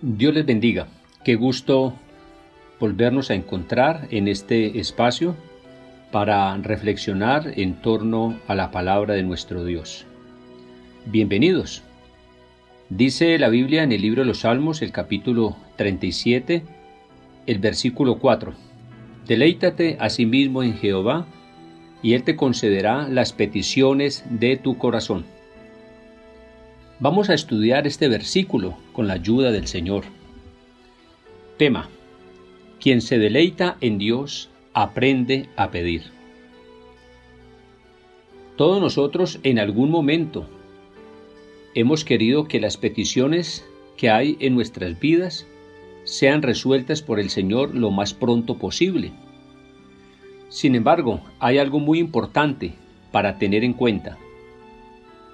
Dios les bendiga. Qué gusto volvernos a encontrar en este espacio para reflexionar en torno a la palabra de nuestro Dios. Bienvenidos. Dice la Biblia en el libro de los Salmos, el capítulo 37, el versículo 4. Deleítate asimismo en Jehová, y Él te concederá las peticiones de tu corazón. Vamos a estudiar este versículo con la ayuda del Señor. Tema: quien se deleita en Dios aprende a pedir. Todos nosotros en algún momento hemos querido que las peticiones que hay en nuestras vidas sean resueltas por el Señor lo más pronto posible. Sin embargo, hay algo muy importante para tener en cuenta.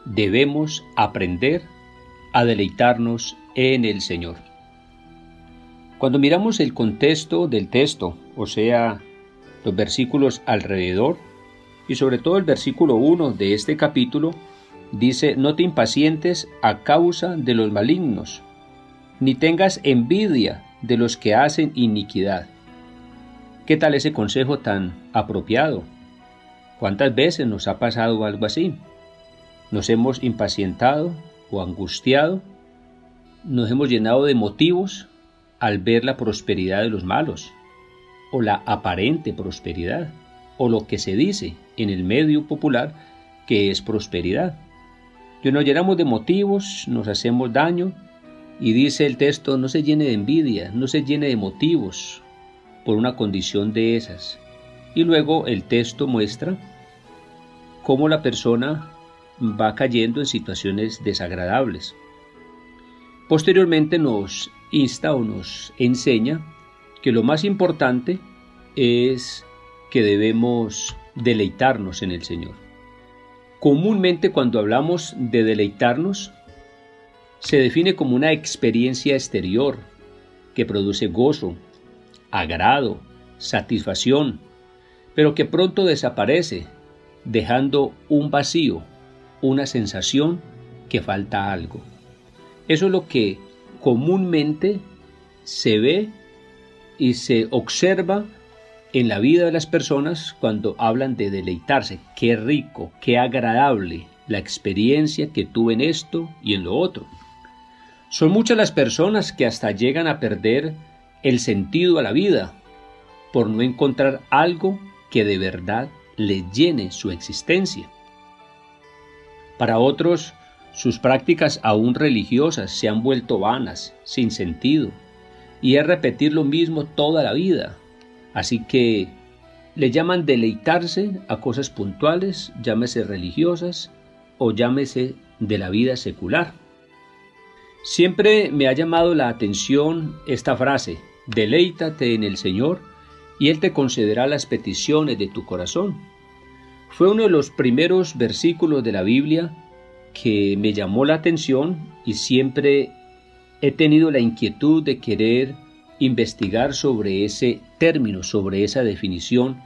Debemos aprender a deleitarnos en el Señor. Cuando miramos el contexto del texto, o sea, los versículos alrededor, y sobre todo el versículo 1 de este capítulo, dice: no te impacientes a causa de los malignos, ni tengas envidia de los que hacen iniquidad. ¿Qué tal ese consejo tan apropiado? ¿Cuántas veces nos ha pasado algo así? Nos hemos impacientado o angustiado, nos hemos llenado de motivos al ver la prosperidad de los malos, o la aparente prosperidad, o lo que se dice en el medio popular que es prosperidad. Y nos llenamos de motivos, nos hacemos daño, y dice el texto: no se llene de envidia, no se llene de motivos por una condición de esas. Y luego el texto muestra cómo la persona va cayendo en situaciones desagradables. Posteriormente nos insta o nos enseña que lo más importante es que debemos deleitarnos en el Señor. Comúnmente, cuando hablamos de deleitarnos, se define como una experiencia exterior que produce gozo, agrado, satisfacción, pero que pronto desaparece, dejando un vacío, una sensación que falta algo. Eso es lo que comúnmente se ve y se observa en la vida de las personas cuando hablan de deleitarse. Qué rico, qué agradable la experiencia que tuve en esto y en lo otro. Son muchas las personas que hasta llegan a perder el sentido a la vida por no encontrar algo que de verdad les llene su existencia. Para otros, sus prácticas aún religiosas se han vuelto vanas, sin sentido, y es repetir lo mismo toda la vida. Así que le llaman deleitarse a cosas puntuales, llámese religiosas o llámese de la vida secular. Siempre me ha llamado la atención esta frase: deleítate en el Señor y Él te concederá las peticiones de tu corazón. Fue uno de los primeros versículos de la Biblia que me llamó la atención, y siempre he tenido la inquietud de querer investigar sobre ese término, sobre esa definición,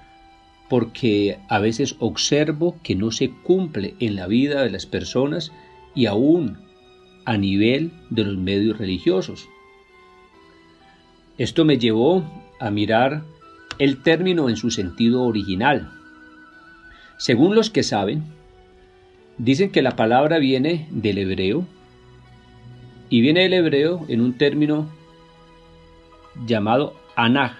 porque a veces observo que no se cumple en la vida de las personas y aún a nivel de los medios religiosos. Esto me llevó a mirar el término en su sentido original. Según los que saben, dicen que la palabra viene del hebreo, y viene del hebreo en un término llamado anaj,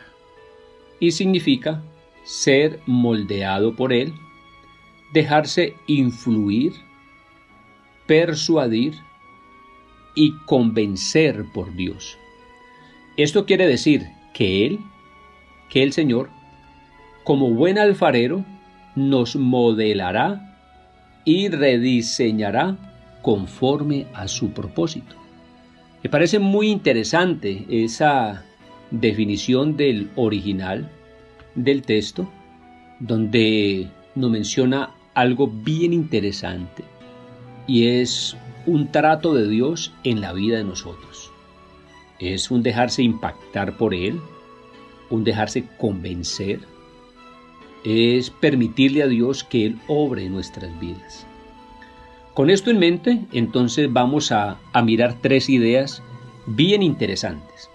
y significa ser moldeado por él, dejarse influir, persuadir y convencer por Dios. Esto quiere decir que el Señor, como buen alfarero, nos modelará y rediseñará conforme a su propósito. Me parece muy interesante esa definición del original del texto, donde nos menciona algo bien interesante, y es un trato de Dios en la vida de nosotros. Es un dejarse impactar por Él, un dejarse convencer, es permitirle a Dios que Él obre en nuestras vidas. Con esto en mente, entonces vamos a mirar tres ideas bien interesantes.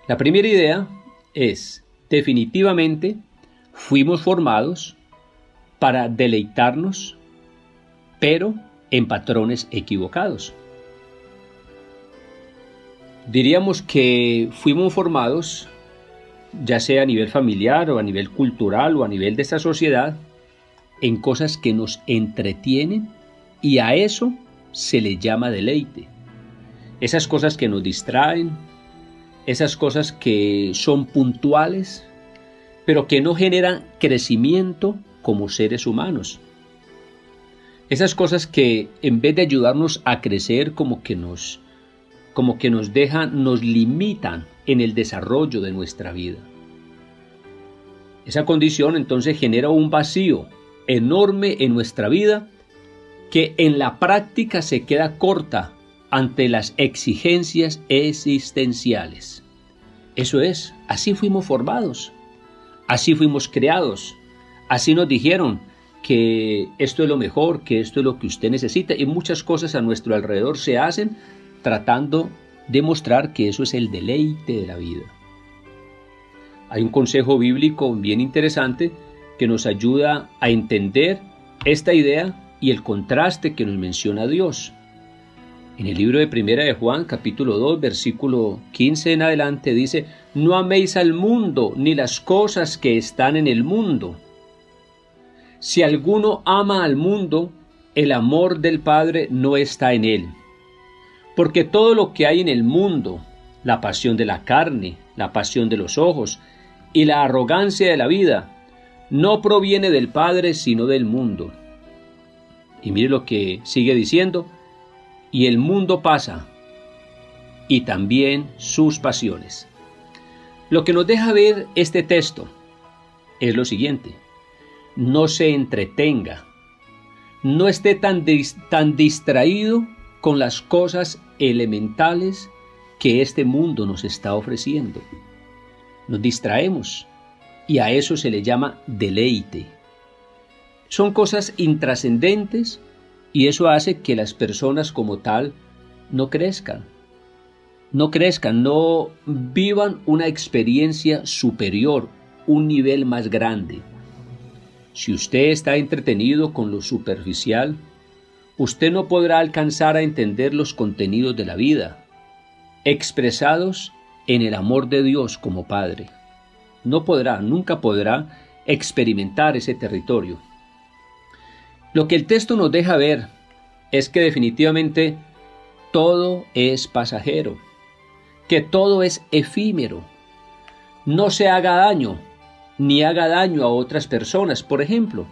La primera idea es, definitivamente, fuimos formados para deleitarnos, pero en patrones equivocados. Diríamos que fuimos formados, ya sea a nivel familiar o a nivel cultural o a nivel de esta sociedad, en cosas que nos entretienen, y a eso se le llama deleite. Esas cosas que nos distraen, esas cosas que son puntuales, pero que no generan crecimiento como seres humanos. Esas cosas que en vez de ayudarnos a crecer, como que nos dejan, nos limitan en el desarrollo de nuestra vida. Esa condición entonces genera un vacío enorme en nuestra vida que en la práctica se queda corta ante las exigencias existenciales. Eso es, así fuimos formados, así fuimos creados, así nos dijeron que esto es lo mejor, que esto es lo que usted necesita, y muchas cosas a nuestro alrededor se hacen tratando de mostrar que eso es el deleite de la vida. Hay un consejo bíblico bien interesante que nos ayuda a entender esta idea y el contraste que nos menciona Dios. En el libro de Primera de Juan, capítulo 2, versículo 15 en adelante, dice: no améis al mundo ni las cosas que están en el mundo. Si alguno ama al mundo, el amor del Padre no está en él. Porque todo lo que hay en el mundo, la pasión de la carne, la pasión de los ojos y la arrogancia de la vida, no proviene del Padre sino del mundo. Y mire lo que sigue diciendo: y el mundo pasa, y también sus pasiones. Lo que nos deja ver este texto es lo siguiente: no se entretenga, no esté tan distraído con las cosas elementales que este mundo nos está ofreciendo. Nos distraemos y a eso se le llama deleite. Son cosas intrascendentes y eso hace que las personas como tal no crezcan, no vivan una experiencia superior, un nivel más grande. Si usted está entretenido con lo superficial, usted no podrá alcanzar a entender los contenidos de la vida, expresados en el amor de Dios como Padre. Nunca podrá experimentar ese territorio. Lo que el texto nos deja ver es que definitivamente todo es pasajero, que todo es efímero. No se haga daño, ni haga daño a otras personas. Por ejemplo,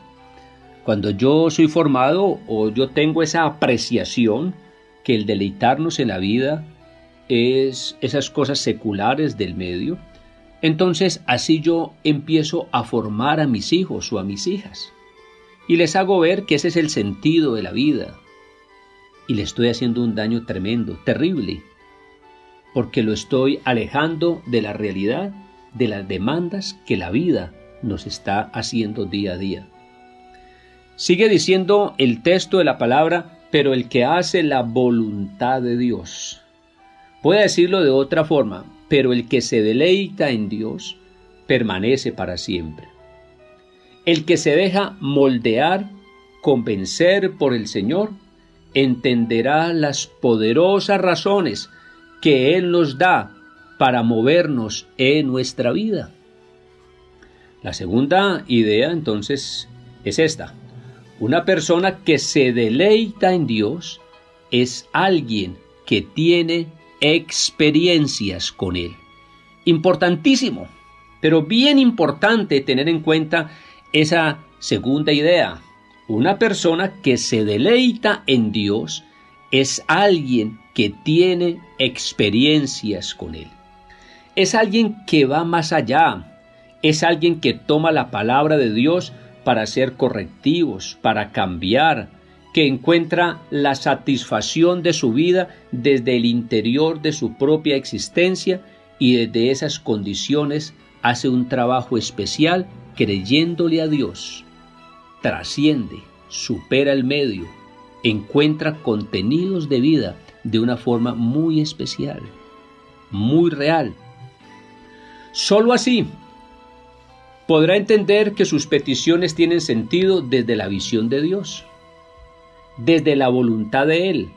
cuando yo soy formado o yo tengo esa apreciación que el deleitarnos en la vida es esas cosas seculares del medio, entonces así yo empiezo a formar a mis hijos o a mis hijas y les hago ver que ese es el sentido de la vida, y le estoy haciendo un daño tremendo, terrible, porque lo estoy alejando de la realidad, de las demandas que la vida nos está haciendo día a día. Sigue diciendo el texto de la palabra: pero el que hace la voluntad de Dios. Voy a decirlo de otra forma: pero el que se deleita en Dios permanece para siempre. El que se deja moldear, convencer por el Señor, entenderá las poderosas razones que Él nos da para movernos en nuestra vida. La segunda idea entonces es esta: una persona que se deleita en Dios es alguien que tiene experiencias con Él. Importantísimo, pero bien importante tener en cuenta esa segunda idea. Una persona que se deleita en Dios es alguien que tiene experiencias con Él. Es alguien que va más allá. Es alguien que toma la palabra de Dios para hacer correctivos, para cambiar, que encuentra la satisfacción de su vida desde el interior de su propia existencia y desde esas condiciones hace un trabajo especial creyéndole a Dios. Trasciende, supera el medio, encuentra contenidos de vida de una forma muy especial, muy real. Solo así podrá entender que sus peticiones tienen sentido desde la visión de Dios, desde la voluntad de Él.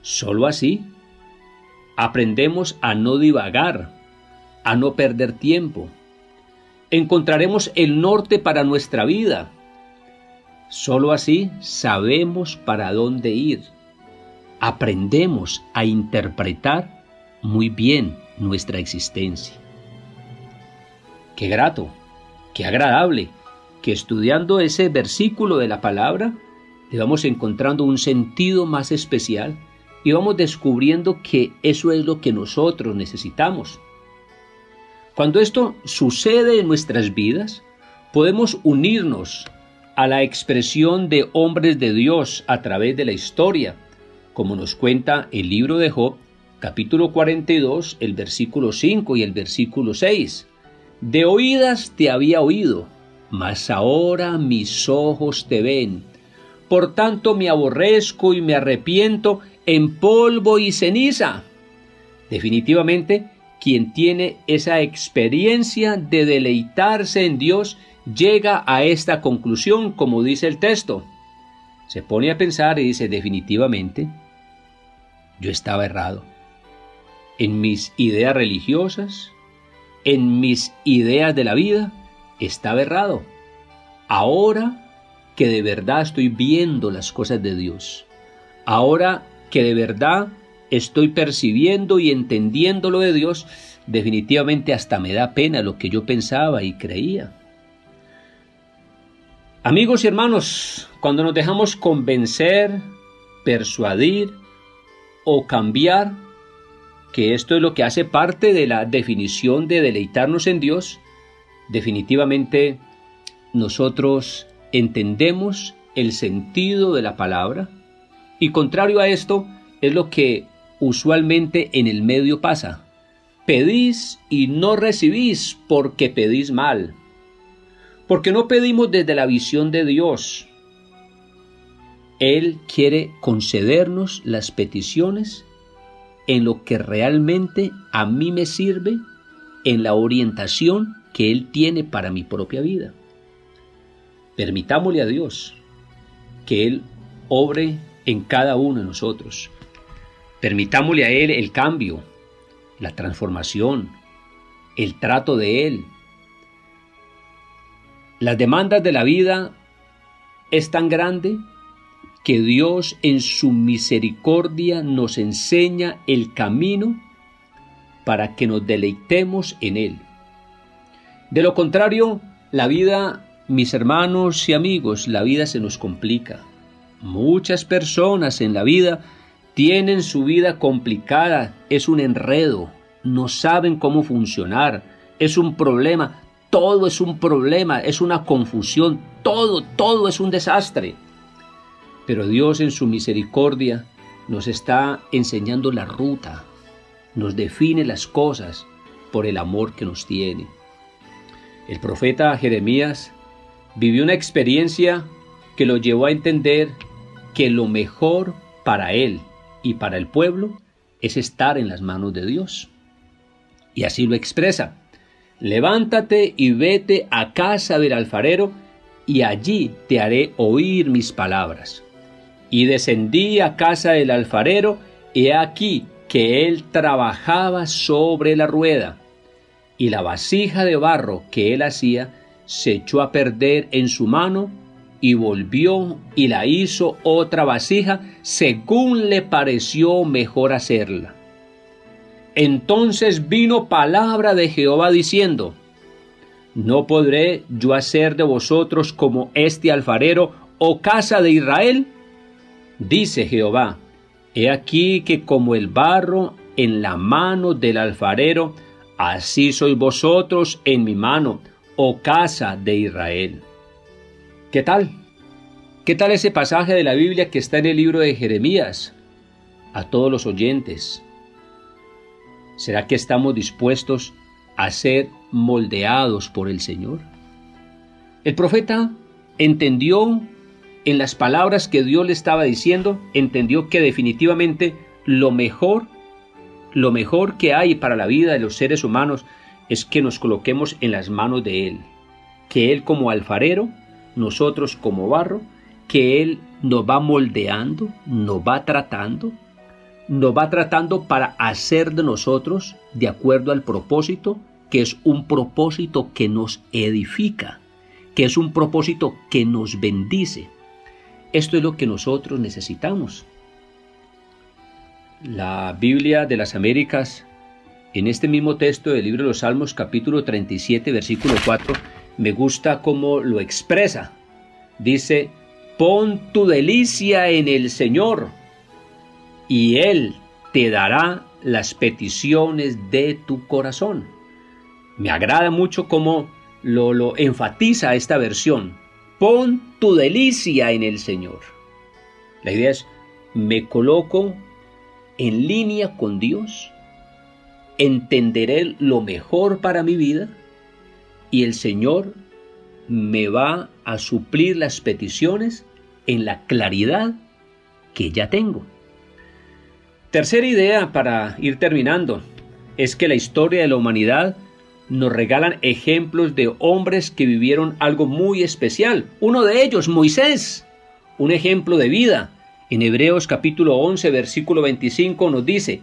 Solo así aprendemos a no divagar, a no perder tiempo. Encontraremos el norte para nuestra vida. Solo así sabemos para dónde ir. Aprendemos a interpretar muy bien nuestra existencia. Qué grato, qué agradable, que estudiando ese versículo de la palabra, le vamos encontrando un sentido más especial y vamos descubriendo que eso es lo que nosotros necesitamos. Cuando esto sucede en nuestras vidas, podemos unirnos a la expresión de hombres de Dios a través de la historia, como nos cuenta el libro de Job, capítulo 42, el versículo 5 y el versículo 6. De oídas te había oído, mas ahora mis ojos te ven. Por tanto me aborrezco y me arrepiento en polvo y ceniza. Definitivamente, quien tiene esa experiencia de deleitarse en Dios llega a esta conclusión, como dice el texto. Se pone a pensar y dice, definitivamente, yo estaba errado. En mis ideas religiosas, en mis ideas de la vida, estaba errado. Ahora que de verdad estoy viendo las cosas de Dios, ahora que de verdad estoy percibiendo y entendiendo lo de Dios, definitivamente hasta me da pena lo que yo pensaba y creía. Amigos y hermanos, cuando nos dejamos convencer, persuadir o cambiar, que esto es lo que hace parte de la definición de deleitarnos en Dios, definitivamente nosotros entendemos el sentido de la palabra y contrario a esto es lo que usualmente en el medio pasa. Pedís y no recibís porque pedís mal. Porque no pedimos desde la visión de Dios. Él quiere concedernos las peticiones en lo que realmente a mí me sirve, en la orientación que Él tiene para mi propia vida. Permitámosle a Dios que Él obre en cada uno de nosotros. Permitámosle a Él el cambio, la transformación, el trato de Él. Las demandas de la vida es tan grande que Dios en su misericordia nos enseña el camino para que nos deleitemos en Él. De lo contrario, la vida, mis hermanos y amigos, la vida se nos complica. Muchas personas en la vida tienen su vida complicada, es un enredo, no saben cómo funcionar, es un problema. Todo es un problema, es una confusión, todo es un desastre. Pero Dios en su misericordia nos está enseñando la ruta, nos define las cosas por el amor que nos tiene. El profeta Jeremías vivió una experiencia que lo llevó a entender que lo mejor para él y para el pueblo es estar en las manos de Dios. Y así lo expresa. Levántate y vete a casa del alfarero, y allí te haré oír mis palabras. Y descendí a casa del alfarero, y he aquí que él trabajaba sobre la rueda, y la vasija de barro que él hacía se echó a perder en su mano, y volvió y la hizo otra vasija, según le pareció mejor hacerla. Entonces vino palabra de Jehová diciendo: ¿No podré yo hacer de vosotros como este alfarero, oh casa de Israel? Dice Jehová: He aquí que como el barro en la mano del alfarero, así sois vosotros en mi mano, oh casa de Israel. ¿Qué tal? ¿Qué tal ese pasaje de la Biblia que está en el libro de Jeremías? A todos los oyentes, ¿será que estamos dispuestos a ser moldeados por el Señor? El profeta entendió en las palabras que Dios le estaba diciendo, entendió que definitivamente lo mejor que hay para la vida de los seres humanos es que nos coloquemos en las manos de Él. Que Él como alfarero, nosotros como barro, que Él nos va moldeando, nos va tratando para hacer de nosotros de acuerdo al propósito, que es un propósito que nos edifica, que es un propósito que nos bendice. Esto es lo que nosotros necesitamos. La Biblia de las Américas, en este mismo texto del libro de los Salmos, capítulo 37, versículo 4, me gusta cómo lo expresa. Dice: pon tu delicia en el Señor, y Él te dará las peticiones de tu corazón. Me agrada mucho cómo lo enfatiza esta versión. Pon tu delicia en el Señor. La idea es, me coloco en línea con Dios, entenderé lo mejor para mi vida y el Señor me va a suplir las peticiones en la claridad que ya tengo. Tercera idea para ir terminando es que la historia de la humanidad nos regalan ejemplos de hombres que vivieron algo muy especial. Uno de ellos, Moisés, un ejemplo de vida. En Hebreos capítulo 11, versículo 25 nos dice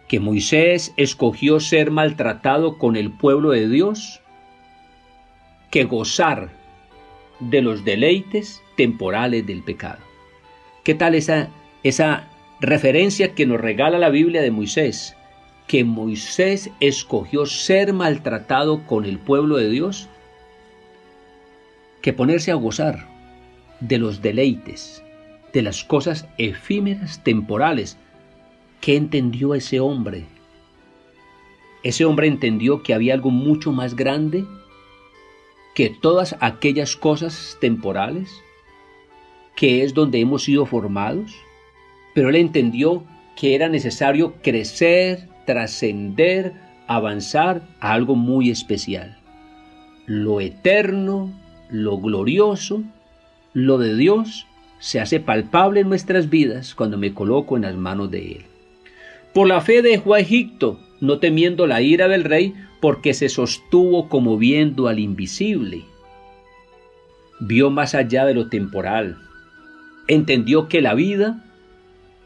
que Moisés escogió ser maltratado con el pueblo de Dios que gozar de los deleites temporales del pecado. ¿Qué tal esa referencia que nos regala la Biblia de Moisés? Que Moisés escogió ser maltratado con el pueblo de Dios que ponerse a gozar de los deleites, de las cosas efímeras, temporales. ¿Qué entendió ese hombre? Ese hombre entendió que había algo mucho más grande que todas aquellas cosas temporales, que es donde hemos sido formados, pero él entendió que era necesario crecer, trascender, avanzar a algo muy especial. Lo eterno, lo glorioso, lo de Dios se hace palpable en nuestras vidas cuando me coloco en las manos de Él. Por la fe dejó a Egipto, no temiendo la ira del rey, porque se sostuvo como viendo al invisible. Vio más allá de lo temporal. Entendió que la vida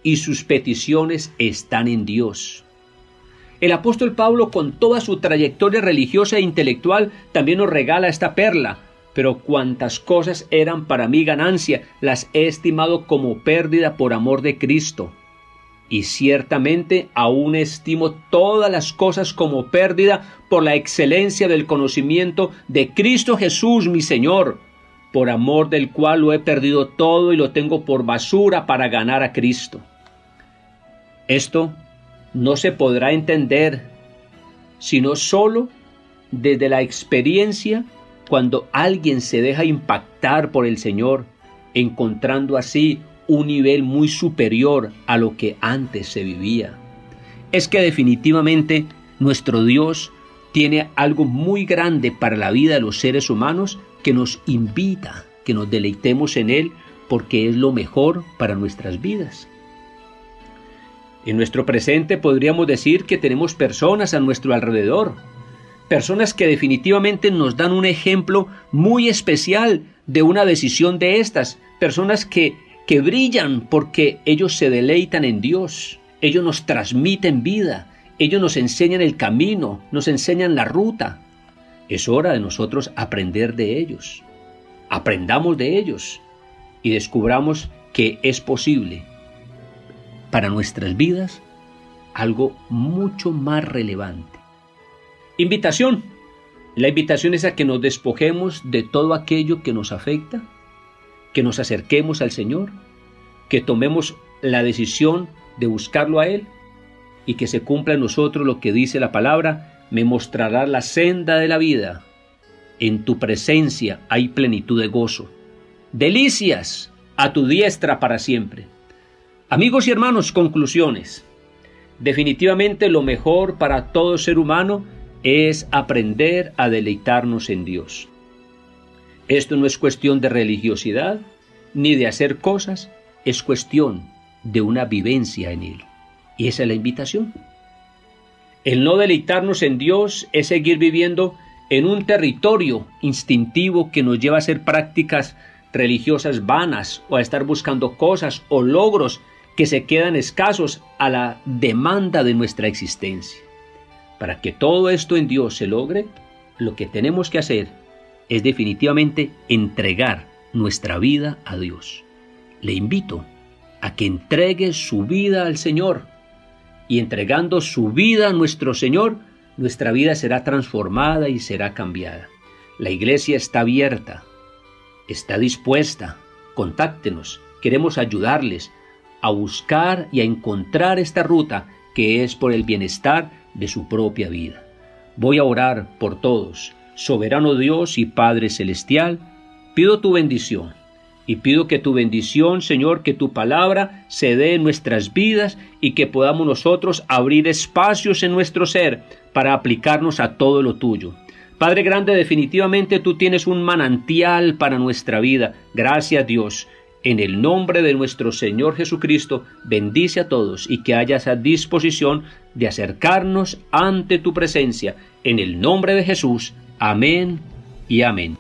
y sus peticiones están en Dios. El apóstol Pablo, con toda su trayectoria religiosa e intelectual, también nos regala esta perla. Pero cuantas cosas eran para mí ganancia, las he estimado como pérdida por amor de Cristo. Y ciertamente aún estimo todas las cosas como pérdida por la excelencia del conocimiento de Cristo Jesús mi Señor, por amor del cual lo he perdido todo y lo tengo por basura para ganar a Cristo. Esto no se podrá entender sino solo desde la experiencia, cuando alguien se deja impactar por el Señor, encontrando así un nivel muy superior a lo que antes se vivía. Es que definitivamente nuestro Dios tiene algo muy grande para la vida de los seres humanos que nos invita, que nos deleitemos en Él, porque es lo mejor para nuestras vidas. En nuestro presente podríamos decir que tenemos personas a nuestro alrededor, personas que definitivamente nos dan un ejemplo muy especial de una decisión de estas, personas que brillan porque ellos se deleitan en Dios, ellos nos transmiten vida, ellos nos enseñan el camino, nos enseñan la ruta. Es hora de nosotros aprender de ellos, aprendamos de ellos y descubramos que es posible para nuestras vidas algo mucho más relevante. Invitación. La invitación es a que nos despojemos de todo aquello que nos afecta, que nos acerquemos al Señor, que tomemos la decisión de buscarlo a Él y que se cumpla en nosotros lo que dice la palabra: me mostrarás la senda de la vida, en tu presencia hay plenitud de gozo, delicias a tu diestra para siempre. Amigos y hermanos, conclusiones. Definitivamente lo mejor para todo ser humano es aprender a deleitarnos en Dios. Esto no es cuestión de religiosidad ni de hacer cosas, es cuestión de una vivencia en Él. Y esa es la invitación. El no deleitarnos en Dios es seguir viviendo en un territorio instintivo que nos lleva a hacer prácticas religiosas vanas o a estar buscando cosas o logros que se quedan escasos a la demanda de nuestra existencia. Para que todo esto en Dios se logre, lo que tenemos que hacer es definitivamente entregar nuestra vida a Dios. Le invito a que entregue su vida al Señor, y entregando su vida a nuestro Señor, nuestra vida será transformada y será cambiada. La iglesia está abierta, está dispuesta. Contáctenos, queremos ayudarles a buscar y a encontrar esta ruta que es por el bienestar de su propia vida. Voy a orar por todos. Soberano Dios y Padre Celestial, pido tu bendición. Y pido que tu bendición, Señor, que tu palabra se dé en nuestras vidas y que podamos nosotros abrir espacios en nuestro ser para aplicarnos a todo lo tuyo. Padre grande, definitivamente tú tienes un manantial para nuestra vida. Gracias, Dios. En el nombre de nuestro Señor Jesucristo, bendice a todos y que haya esa disposición de acercarnos ante tu presencia. En el nombre de Jesús. Amén y amén.